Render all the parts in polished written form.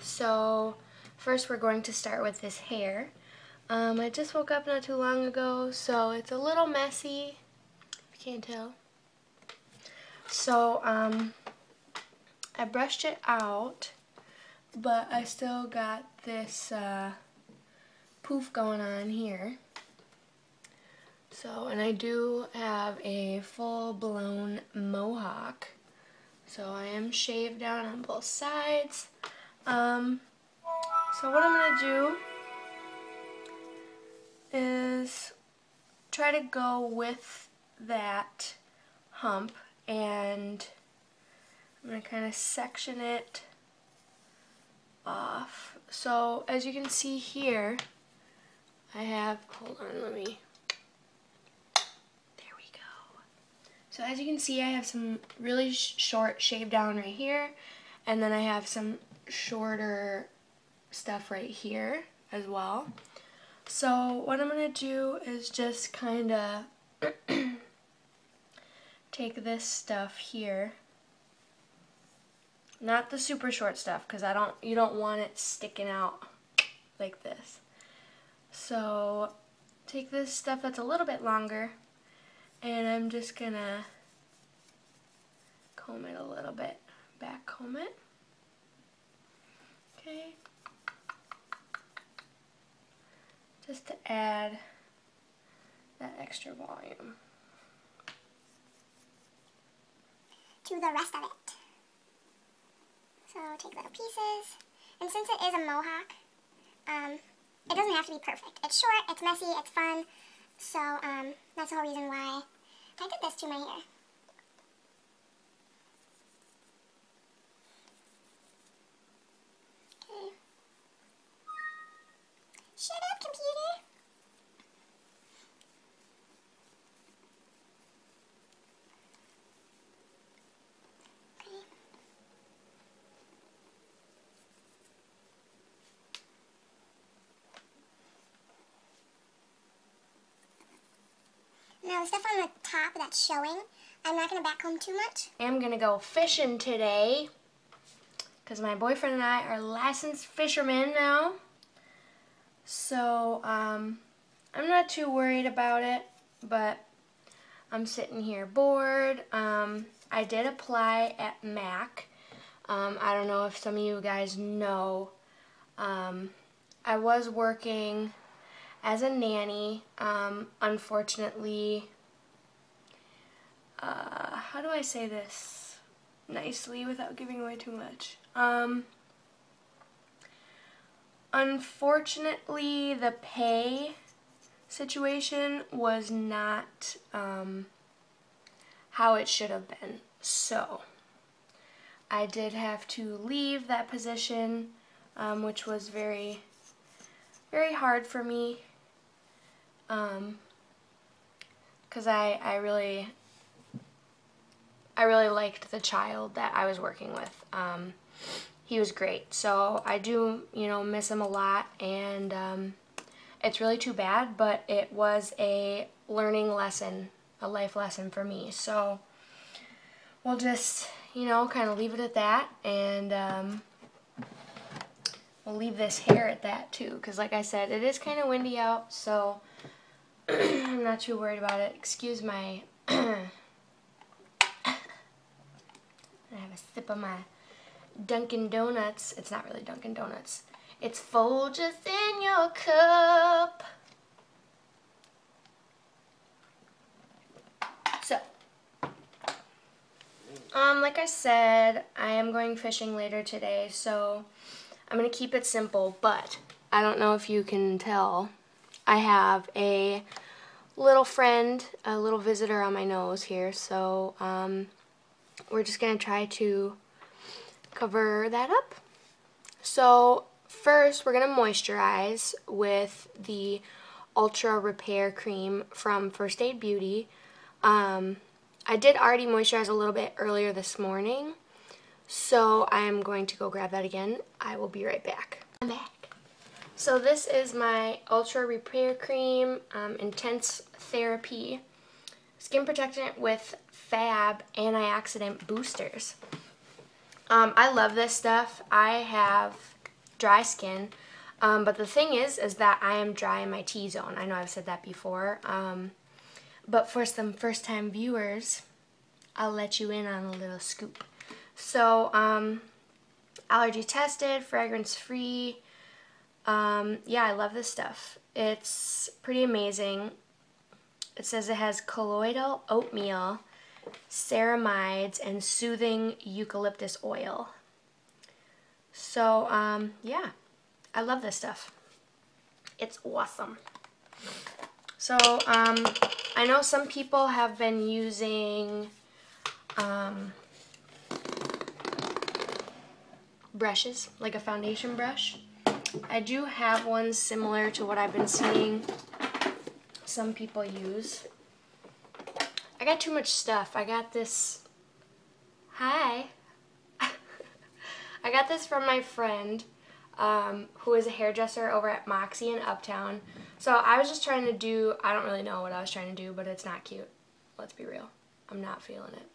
So first we're going to start with this hair. I just woke up not too long ago, so it's a little messy, if you can't tell. So I brushed it out, but I still got this poof going on here. So, and I do have a full-blown mohawk. So I am shaved down on both sides. So what I'm going to do is try to go with that hump, and I'm going to kind of section it off. So as you can see here, I have, hold on, let me, there we go. So as you can see, I have some really short shave down right here, and then I have some shorter stuff right here as well. So what I'm going to do is just kind of take this stuff here, not the super short stuff, because you don't want it sticking out like this. So take this stuff that's a little bit longer, and I'm just going to comb it a little bit, back comb it. Okay. Just to add that extra volume to the rest of it. So take little pieces, and since it is a mohawk, it doesn't have to be perfect. It's short, it's messy, it's fun, so that's the whole reason why I did this to my hair. Okay. Shut up, computer! Okay. Now the stuff on the top that's showing, I'm not going to backcomb too much. I'm going to go fishing today, because my boyfriend and I are licensed fishermen now. So I'm not too worried about it, but I'm sitting here bored. I did apply at Mac. I don't know if some of you guys know. I was working as a nanny. Unfortunately, how do I say this nicely without giving away too much? Unfortunately, the pay situation was not how it should have been. So I did have to leave that position, which was very, very hard for me, because I really liked the child that I was working with. He was great, so I do, miss him a lot, and it's really too bad, but it was a learning lesson, a life lesson for me. So we'll just, kind of leave it at that, and we'll leave this hair at that too, because like I said, it is kind of windy out, so I'm not too worried about it. Excuse my I have a sip of my Dunkin' Donuts. It's not really Dunkin' Donuts. It's Folgers in your cup. So, like I said, I am going fishing later today, so I'm going to keep it simple, but I don't know if you can tell, I have a little friend, a little visitor on my nose here, so we're just going to try to cover that up. So first we're going to moisturize with the Ultra Repair Cream from First Aid Beauty. I did already moisturize a little bit earlier this morning, so I'm going to go grab that again. I will be right back. I'm back. So this is my Ultra Repair Cream Intense Therapy Skin Protectant with Fab Antioxidant Boosters. I love this stuff. I have dry skin. But the thing is that I am dry in my T-zone. I know I've said that before. But for some first-time viewers, I'll let you in on a little scoop. So, allergy tested, fragrance free. Yeah, I love this stuff. It's pretty amazing. It says it has colloidal oatmeal, ceramides, and soothing eucalyptus oil. So, yeah, I love this stuff. It's awesome. So, I know some people have been using brushes, like a foundation brush. I do have one similar to what I've been seeing some people use. I got too much stuff. I got this, hi. I got this from my friend who is a hairdresser over at Moxie in Uptown. So I was just trying to do, I don't really know what I was trying to do, but it's not cute. Let's be real. I'm not feeling it.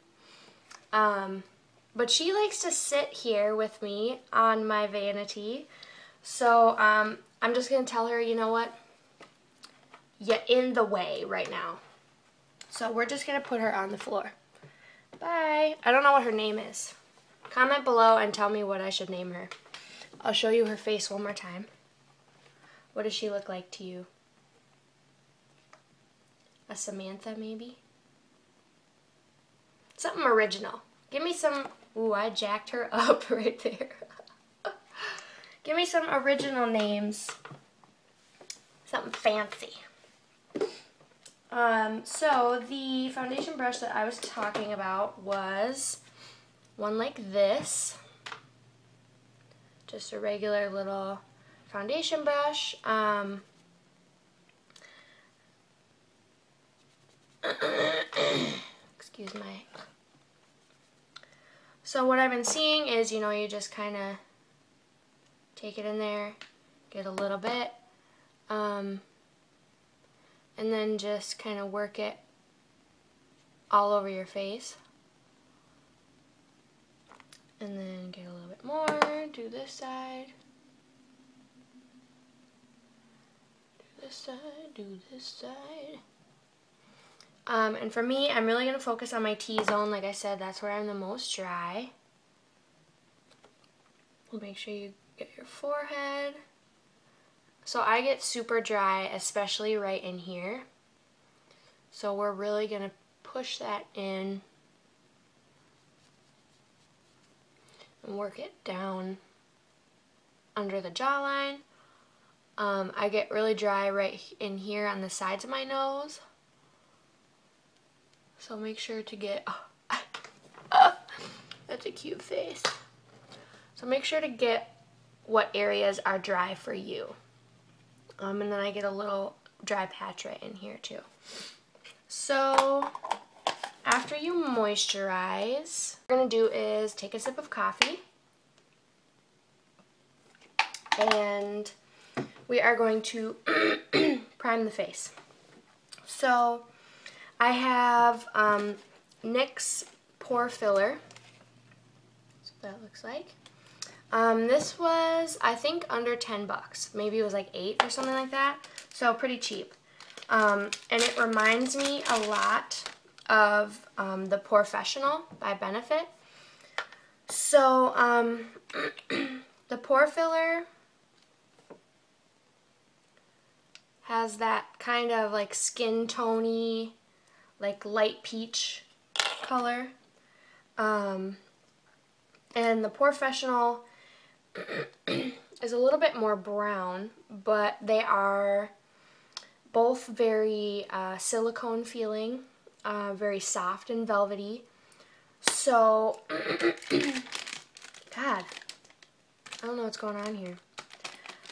But she likes to sit here with me on my vanity. So I'm just going to tell her, you know what? You're in the way right now. So we're just going to put her on the floor. Bye. I don't know what her name is. Comment below and tell me what I should name her. I'll show you her face one more time. What does she look like to you? A Samantha, maybe? Something original. Give me some... Ooh, I jacked her up right there. Give me some original names. Something fancy. So the foundation brush that I was talking about was one like this. Just a regular little foundation brush. Excuse my... So what I've been seeing is, you know, you just kind of take it in there, get a little bit, and then just kind of work it all over your face. And then get a little bit more, do this side, do this side, do this side. And for me, I'm really going to focus on my T-zone. Like I said, that's where I'm the most dry. Make sure you get your forehead. So I get super dry, especially right in here. So we're really going to push that in and work it down under the jawline. I get really dry right in here on the sides of my nose. So make sure to get, that's a cute face. So make sure to get what areas are dry for you. And then I get a little dry patch right in here too. So after you moisturize, what we're going to do is take a sip of coffee. And we are going to prime the face. So I have NYX Pore Filler. That's what that looks like. This was, I think, under 10 bucks. Maybe it was like 8 or something like that. So pretty cheap. And it reminds me a lot of the Porefessional by Benefit. So the Pore Filler has that kind of like skin tony, like light peach color. And the Porefessional is a little bit more brown, but they are both very silicone feeling, very soft and velvety. So, God, I don't know what's going on here.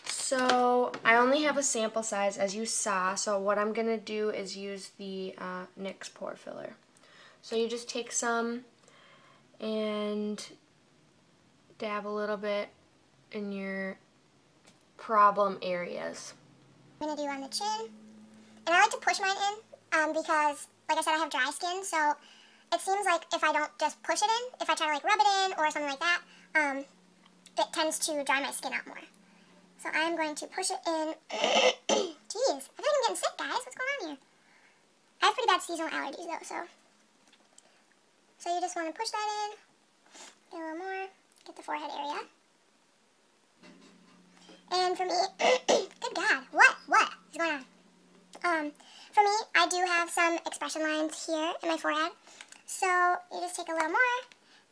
So, I only have a sample size, as you saw, so what I'm going to do is use the NYX Pore Filler. So you just take some and dab a little bit in your problem areas. I'm going to do on the chin. And I like to push mine in because, like I said, I have dry skin, so it seems like if I don't just push it in, if I try to like rub it in or something like that, it tends to dry my skin out more. So I'm going to push it in. Jeez, I feel like I'm getting sick, guys. What's going on here? I have pretty bad seasonal allergies, though, so you just want to push that in. Get a little more. Get the forehead area. And for me, good God, what is going on? For me, I do have some expression lines here in my forehead. So you just take a little more,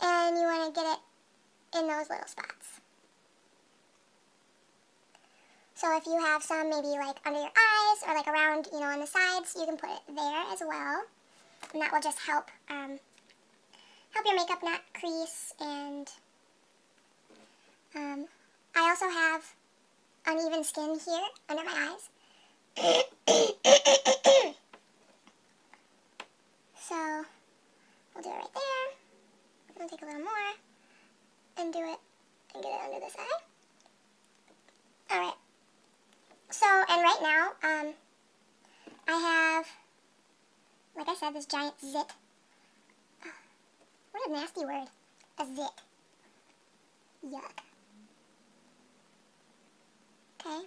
and you want to get it in those little spots. So if you have some maybe like under your eyes or like around, you know, on the sides, you can put it there as well. And that will just help your makeup not crease. And I also have uneven skin here under my eyes. So we'll do it right there. We'll take a little more and do it and get it under this eye. Alright. So, and right now, I have, like I said, this giant zit. What a nasty word. A zit. Yuck. Okay.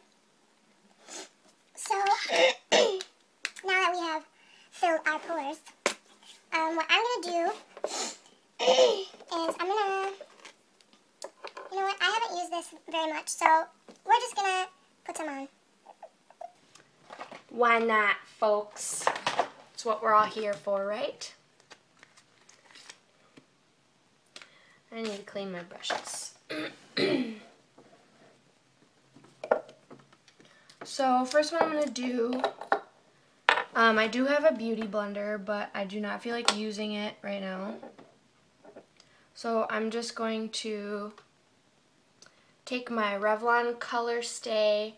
So, now that we have filled our pores, what I'm going to do is I'm going to, you know what, I haven't used this very much, so we're just going to put some on. Why not, folks? It's what we're all here for, right? I need to clean my brushes. So first what I'm going to do, I do have a beauty blender, but I do not feel like using it right now. So I'm just going to take my Revlon Color Stay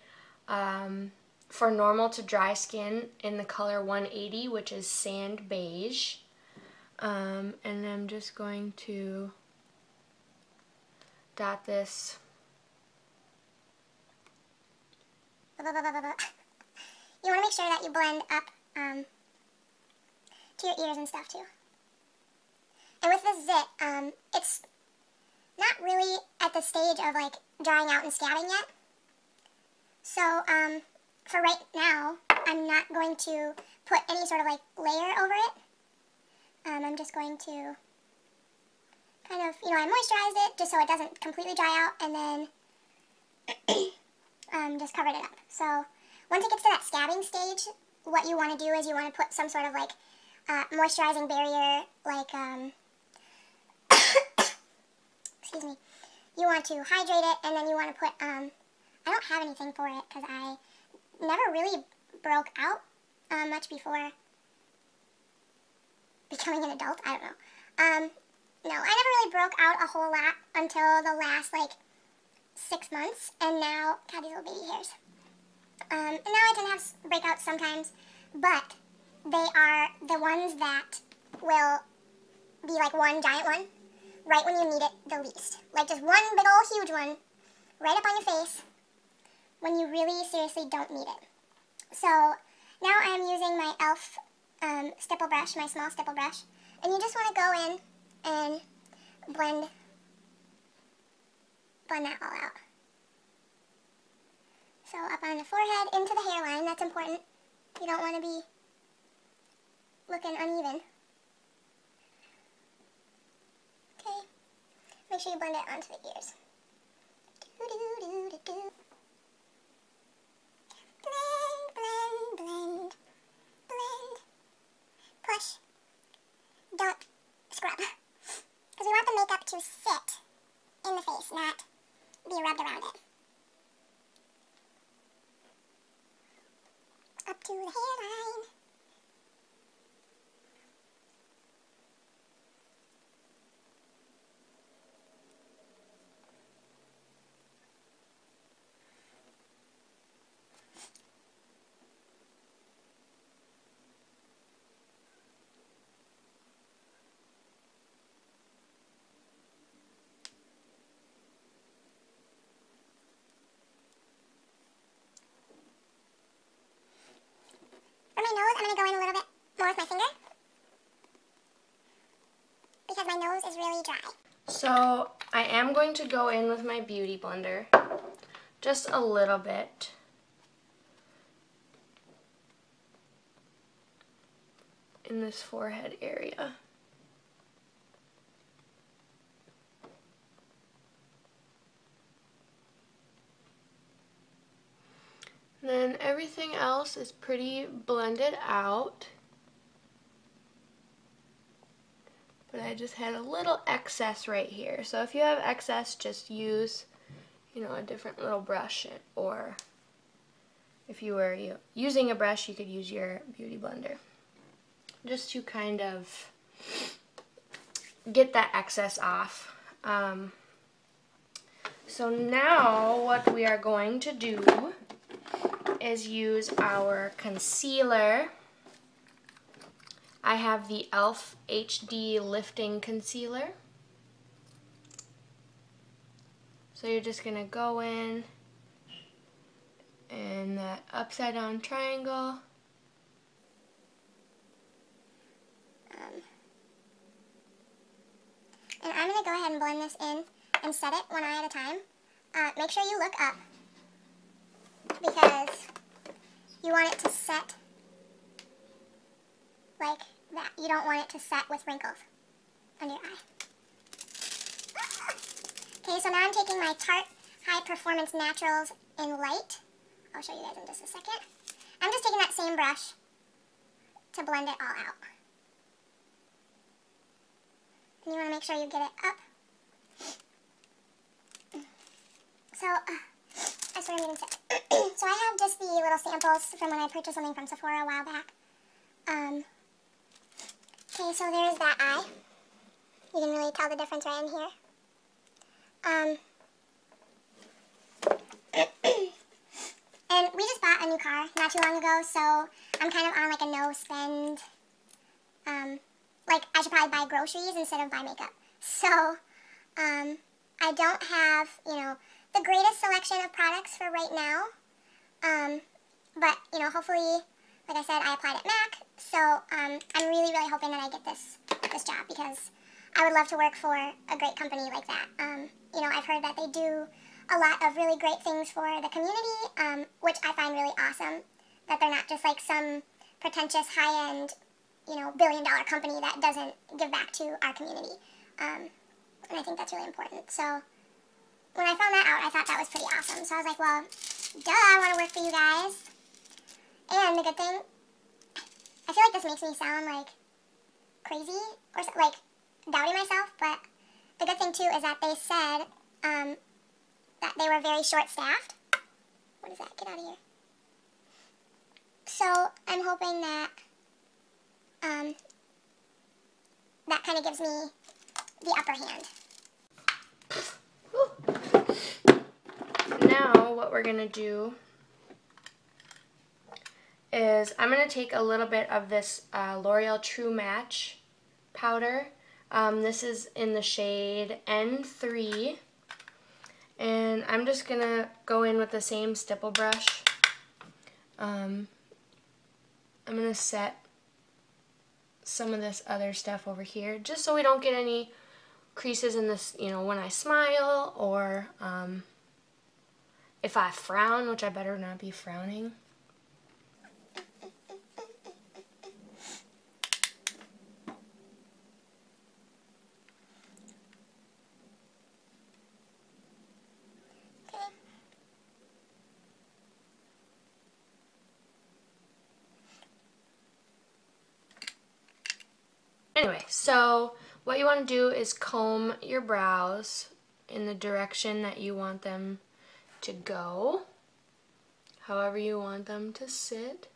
for normal to dry skin in the color 180, which is sand beige. And I'm just going to dot this. You want to make sure that you blend up to your ears and stuff too. And with this zit, it's not really at the stage of like drying out and scabbing yet. So for right now, I'm not going to put any sort of like layer over it. I'm just going to kind of, you know, I moisturized it just so it doesn't completely dry out, and then just covered it up. So once it gets to that scabbing stage, what you want to do is you want to put some sort of like moisturizing barrier, like, excuse me, you want to hydrate it, and then you want to put, I don't have anything for it because I never really broke out much before becoming an adult. I don't know. No, I never really broke out a whole lot until the last, like, 6 months, and now, God, these little baby hairs. And now I tend to have breakouts sometimes, but they are the ones that will be like one giant one, right when you need it the least. Like just one big old huge one, right up on your face, when you really seriously don't need it. So now I'm using my e.l.f. Stipple brush, my small stipple brush, and you just want to go in and blend that all out. So up on the forehead, into the hairline, that's important. You don't want to be looking uneven. Okay, make sure you blend it onto the ears. Blend, blend, blend, blend. Push. Don't scrub. Because we want the makeup to sit in the face, not be rubbed around it. Up to the hairline. For my nose, I'm going to go in a little bit more with my finger, because my nose is really dry. So I am going to go in with my beauty blender just a little bit. In this forehead area. And then everything else is pretty blended out. But I just had a little excess right here. So if you have excess, just use, a different little brush, or if you were using a brush, you could use your beauty blender. Just to kind of get that excess off. So now what we are going to do is use our concealer. I have the e.l.f. HD Lifting Concealer. So you're just going to go in that upside down triangle. And I'm going to go ahead and blend this in and set it one eye at a time. Make sure you look up, because you want it to set like that. You don't want it to set with wrinkles under your eye. Okay, so now I'm taking my Tarte High Performance Naturals in Light. I'll show you guys in just a second. I'm just taking that same brush to blend it all out. And you want to make sure you get it up. So, that's what I'm going to say. So I have just the little samples from when I purchased something from Sephora a while back. Okay, so there's that eye. You can really tell the difference right in here. And we just bought a new car not too long ago, so I'm kind of on like a no-spend, like I should probably buy groceries instead of buy makeup. So, I don't have, the greatest selection of products for right now, but, hopefully, like I said, I applied at MAC, so I'm really, really hoping that I get this job, because I would love to work for a great company like that. I've heard that they do a lot of really great things for the community, which I find really awesome, that they're not just like some pretentious, high-end, billion-dollar company that doesn't give back to our community, and I think that's really important. So when I found that out, I thought that was pretty awesome. So I was like, well, duh, I want to work for you guys. And the good thing, I feel like this makes me sound like crazy or like doubting myself, but the good thing too is that they said that they were very short-staffed. What is that? Get out of here. So I'm hoping that that kind of gives me the upper hand. Now what we're going to do is I'm going to take a little bit of this L'Oreal True Match powder. This is in the shade N3, and I'm just going to go in with the same stipple brush. I'm going to set some of this other stuff over here, just so we don't get any creases in this, when I smile, or if I frown, which I better not be frowning. Anyway, so what you want to do is comb your brows in the direction that you want them to go, however you want them to sit.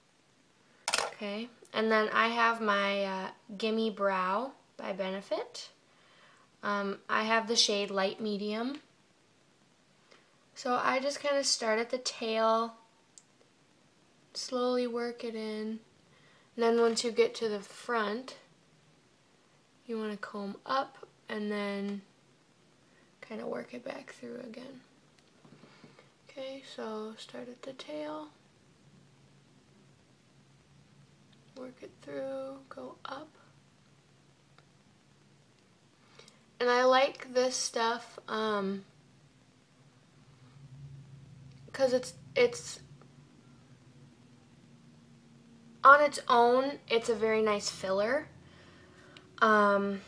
Okay, and then I have my Gimme Brow by Benefit. I have the shade Light Medium. So I just kind of start at the tail, slowly work it in, and then once you get to the front, you want to comb up and then kind of work it back through again. Okay, so start at the tail, work it through, go up. And I like this stuff because it's on its own, it's a very nice filler. And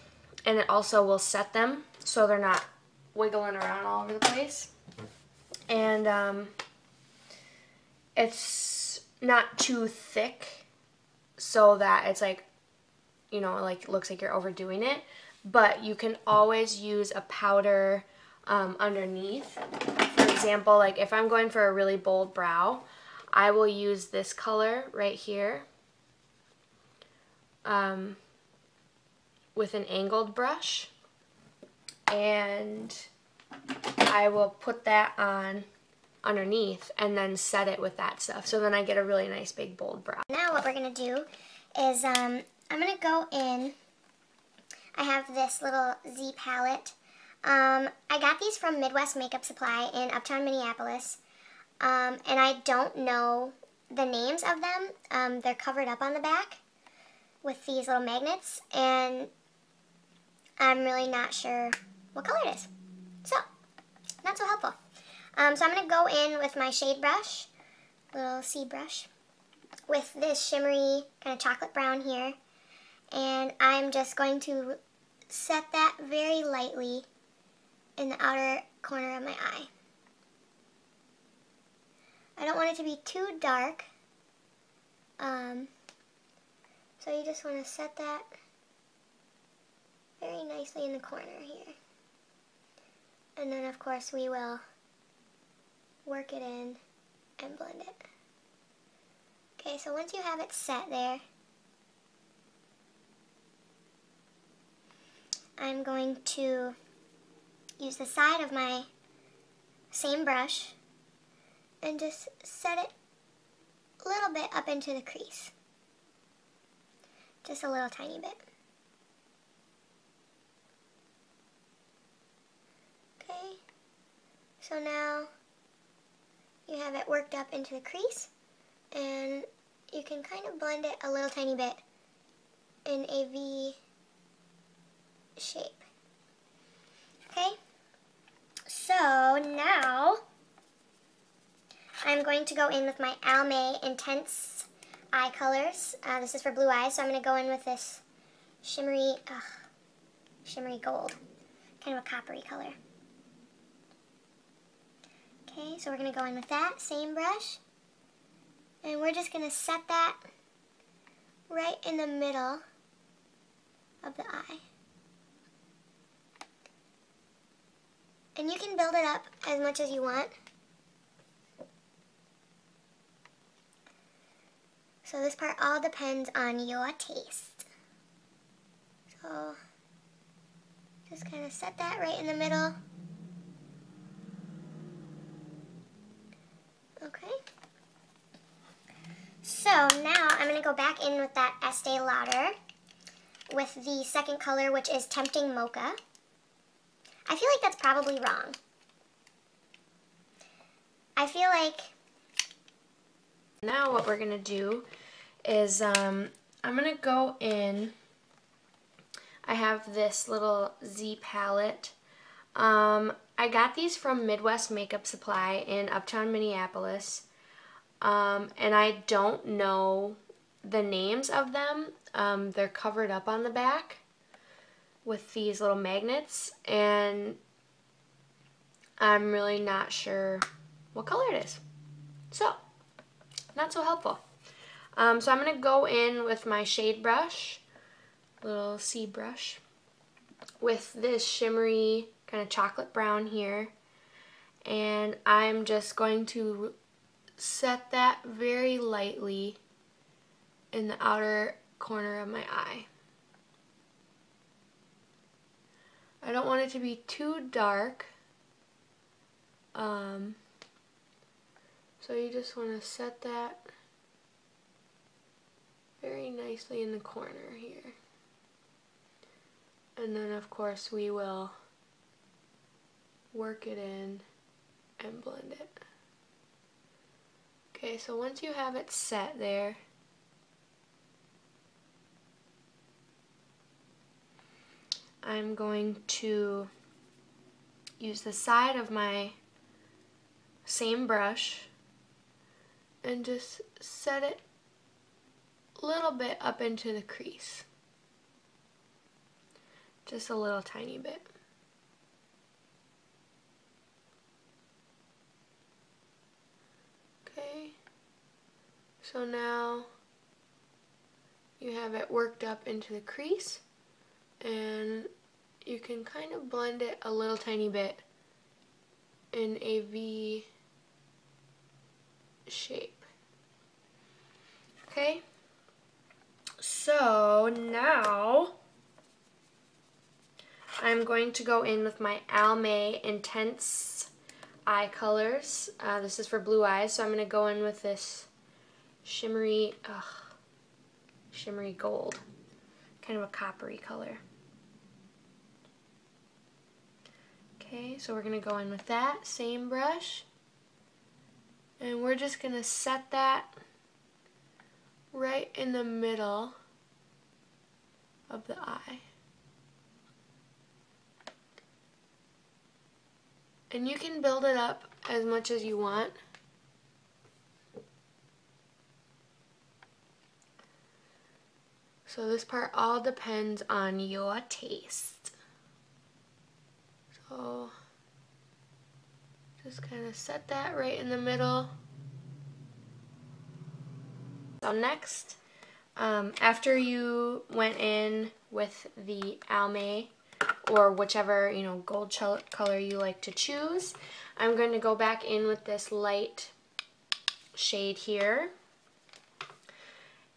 it also will set them so they're not wiggling around all over the place. And it's not too thick so that it's like, you know, like looks like you're overdoing it. But you can always use a powder underneath. For example, like if I'm going for a really bold brow, I will use this color right here with an angled brush, and I will put that on underneath and then set it with that stuff. So then I get a really nice big bold brow. Now what we're going to do is I'm going to go in. I have this little Z palette. I got these from Midwest Makeup Supply in Uptown, Minneapolis. And I don't know the names of them. They're covered up on the back with these little magnets, and I'm really not sure what color it is. So, not so helpful. So I'm going to go in with my shade brush, little C brush, with this shimmery kind of chocolate brown here. And I'm just going to set that very lightly in the outer corner of my eye. I don't want it to be too dark. So you just want to set that very nicely in the corner here. And then of course we will work it in and blend it. Okay, so once you have it set there, I'm going to use the side of my same brush and just set it a little bit up into the crease. Just a little tiny bit. Okay, so now you have it worked up into the crease, and you can kind of blend it a little tiny bit in a V shape. Okay, so now I'm going to go in with my Almay Intense Eye Colors. This is for blue eyes, so I'm going to go in with this shimmery gold, kind of a coppery color. Okay, so we're going to go in with that same brush, and we're just going to set that right in the middle of the eye. And you can build it up as much as you want. So this part all depends on your taste. So just kind of set that right in the middle. Okay. So now I'm going to go back in with that Estee Lauder with the second color, which is Tempting Mocha. I feel like that's probably wrong. I feel like... Now what we're going to do is I'm going to go in. I have this little Z palette. I got these from Midwest Makeup Supply in Uptown, Minneapolis. And I don't know the names of them. They're covered up on the back with these little magnets, and I'm really not sure what color it is. So, not so helpful. So I'm going to go in with my shade brush, little C brush, with this shimmery kind of chocolate brown here, and I'm just going to set that very lightly in the outer corner of my eye. I don't want it to be too dark, so you just want to set that very nicely in the corner here. And then of course we will work it in and blend it. Okay, so once you have it set there, I'm going to use the side of my same brush, and just set it a little bit up into the crease. Just a little tiny bit. Okay, so now you have it worked up into the crease, and you can kind of blend it a little tiny bit in a V shape. Okay, so now I'm going to go in with my Almay Intense eye colors. This is for blue eyes, so I'm going to go in with this shimmery gold, kind of a coppery color. Okay, so we're going to go in with that same brush, and we're just going to set that right in the middle of the eye. And you can build it up as much as you want. So this part all depends on your taste. So just kind of set that right in the middle. So next, after you went in with the Almay, or whichever, gold color you like to choose, I'm going to go back in with this light shade here.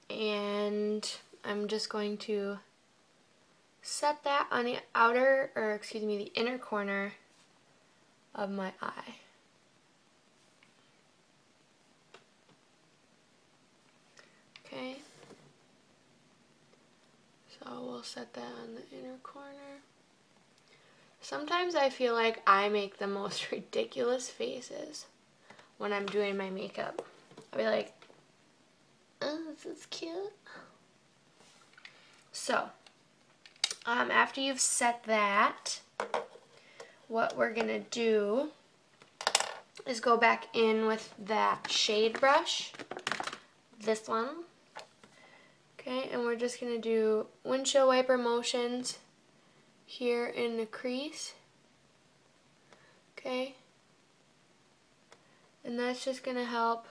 And I'm just going to set that on the the inner corner of my eye. Okay. So we'll set that on the inner corner. Sometimes I feel like I make the most ridiculous faces when I'm doing my makeup. I'll be like, oh, this is cute. So, after you've set that, what we're going to do is go back in with that shade brush, this one. Okay, and we're just going to do windshield wiper motions here in the crease. Okay, and that's just going to help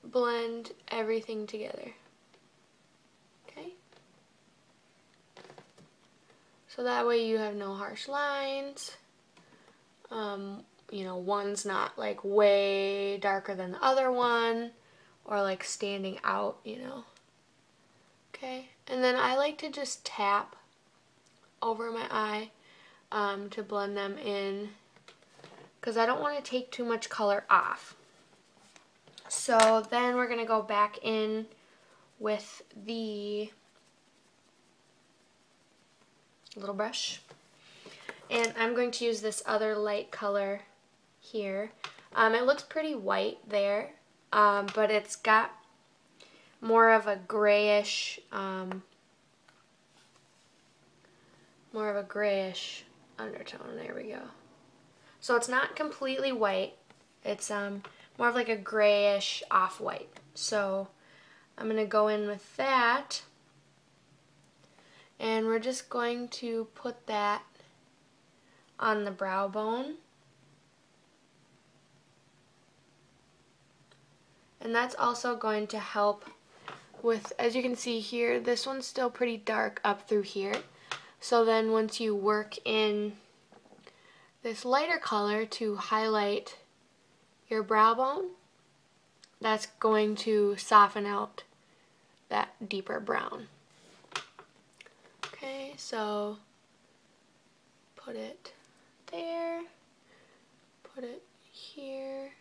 blend everything together. Okay, so that way you have no harsh lines. One's not like way darker than the other one, or like standing out, Okay, and then I like to just tap over my eye to blend them in, because I don't want to take too much color off. So then we're going to go back in with the little brush, and I'm going to use this other light color here. It looks pretty white there, but it's got more of a grayish undertone. There we go. So it's not completely white. It's more of like a grayish off-white. So I'm going to go in with that, and we're just going to put that on the brow bone. And that's also going to help with, as you can see here, this one's still pretty dark up through here. So then once you work in this lighter color to highlight your brow bone, that's going to soften out that deeper brown. Okay, so put it there, put it here.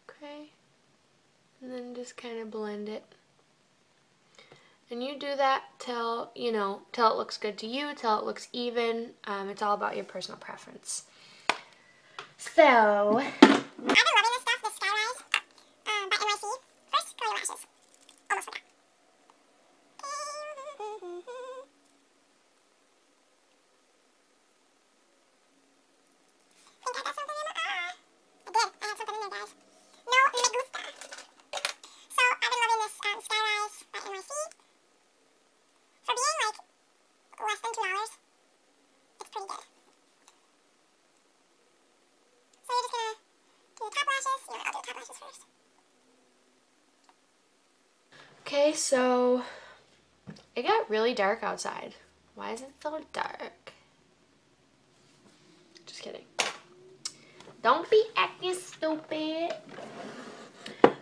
Okay, and then just kind of blend it. And you do that till it looks good to you, till it looks even. It's all about your personal preference. So, I've been loving this stuff, this Skyrise by NYC. First, curl your lashes. Almost forgot. so it got really dark outside. Why is it so dark? Just kidding. Don't be acting stupid.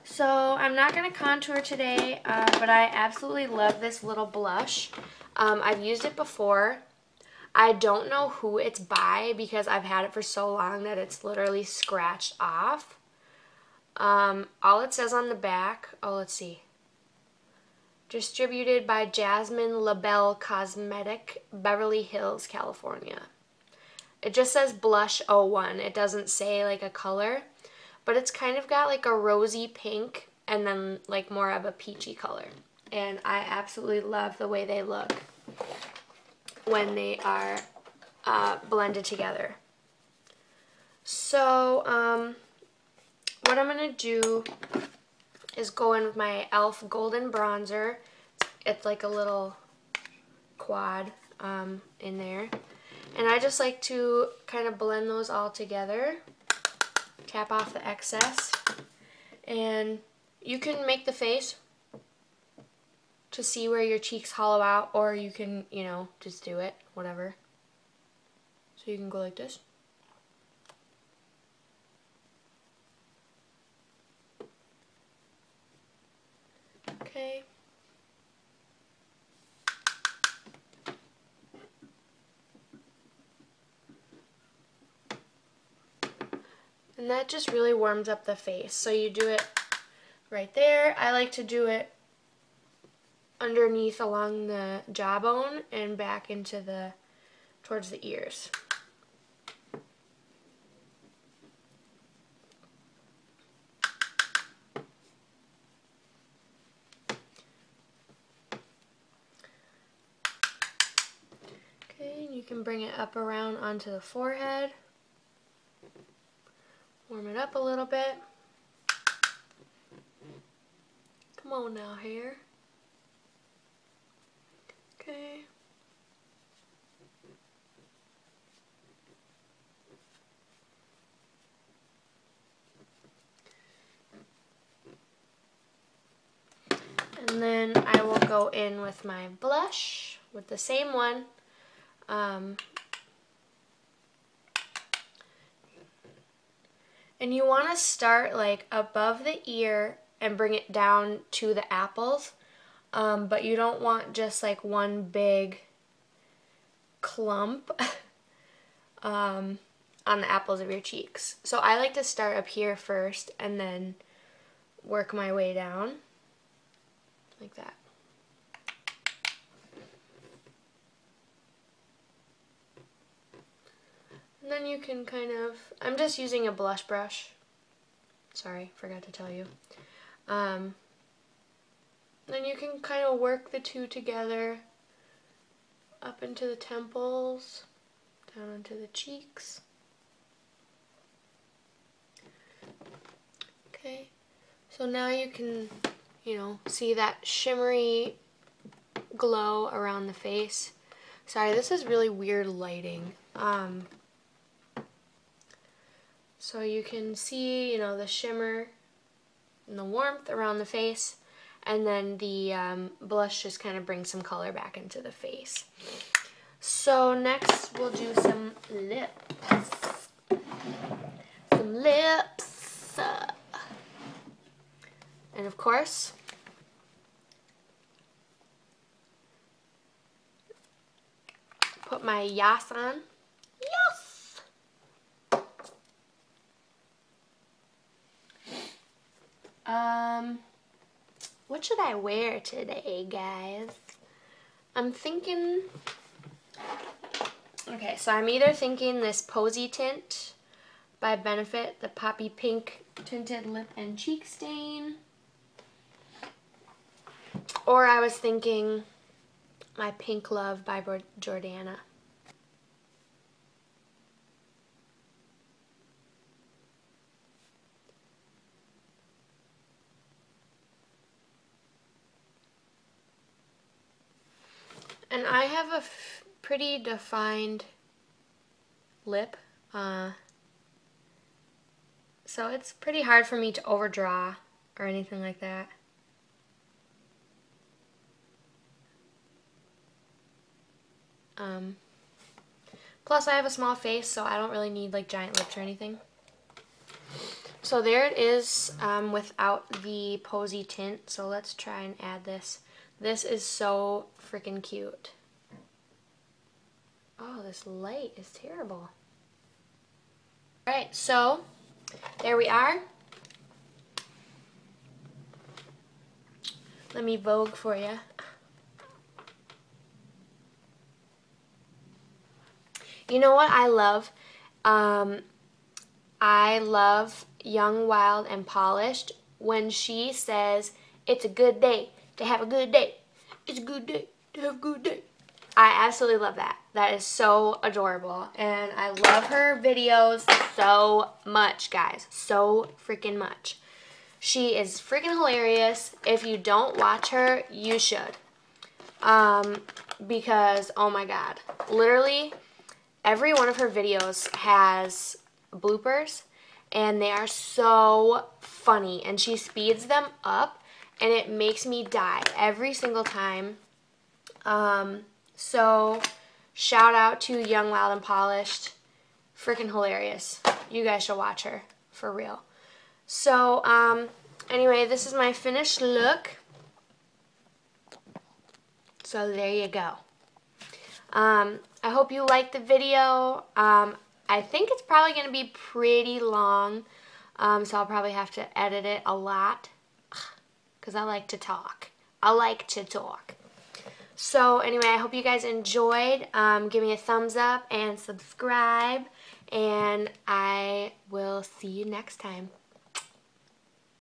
So I'm not going to contour today, but I absolutely love this little blush. I've used it before. I don't know who it's by because I've had it for so long that it's literally scratched off. All it says on the back, oh, let's see. Distributed by Jasmine LaBelle Cosmetic, Beverly Hills, California. It just says Blush 01. It doesn't say like a color, but it's kind of got like a rosy pink and then like more of a peachy color. And I absolutely love the way they look when they are blended together. So what I'm going to do is go in with my e.l.f. Golden Bronzer. It's like a little quad in there. And I just like to kind of blend those all together. Tap off the excess. And you can make the face to see where your cheeks hollow out, or you can, you know, just do it, whatever. So you can go like this. Okay. And that just really warms up the face. So you do it right there. I like to do it underneath along the jawbone and back into the, towards the ears. Okay, and you can bring it up around onto the forehead. Warm it up a little bit. Come on now, hair. Okay. And then I will go in with my blush with the same one. And you want to start like above the ear and bring it down to the apples. But you don't want just like one big clump on the apples of your cheeks. So I like to start up here first and then work my way down like that. And then you can kind of, I'm just using a blush brush. Sorry, forgot to tell you. Then you can kind of work the two together up into the temples, down into the cheeks. Okay, so now you can, you know, see that shimmery glow around the face. Sorry, this is really weird lighting. So you can see, you know, the shimmer and the warmth around the face, and then the blush just kind of brings some color back into the face. So next we'll do some lips. Some lips. And of course, put my yas on. Yas! What should I wear today, guys? I'm thinking, okay, so I'm either thinking this Posy Tint by Benefit, the Poppy Pink Tinted Lip and Cheek Stain, or I was thinking my Pink Love by Jordana. And I have a pretty defined lip, so it's pretty hard for me to overdraw or anything like that. Plus, I have a small face, so I don't really need like giant lips or anything. So there it is without the posy tint. So let's try and add this. This is so freaking cute. Oh, this light is terrible. Alright, so there we are. Let me Vogue for you. You know what I love? I love Young, Wild, and Polished when she says, it's a good day to have a good day. It's a good day to have a good day. I absolutely love that. That is so adorable. And I love her videos so much, guys. So freaking much. She is freaking hilarious. If you don't watch her, you should. Because, oh my god. Literally, every one of her videos has bloopers. And they are so funny. And she speeds them up. And it makes me die every single time. So, shout out to Young, Wild, and Polished. Freaking hilarious. You guys should watch her. For real. So, anyway, this is my finished look. So, there you go. I hope you liked the video. I think it's probably going to be pretty long. So, I'll probably have to edit it a lot. Because I like to talk. I like to talk. So anyway, I hope you guys enjoyed. Give me a thumbs up and subscribe. And I will see you next time.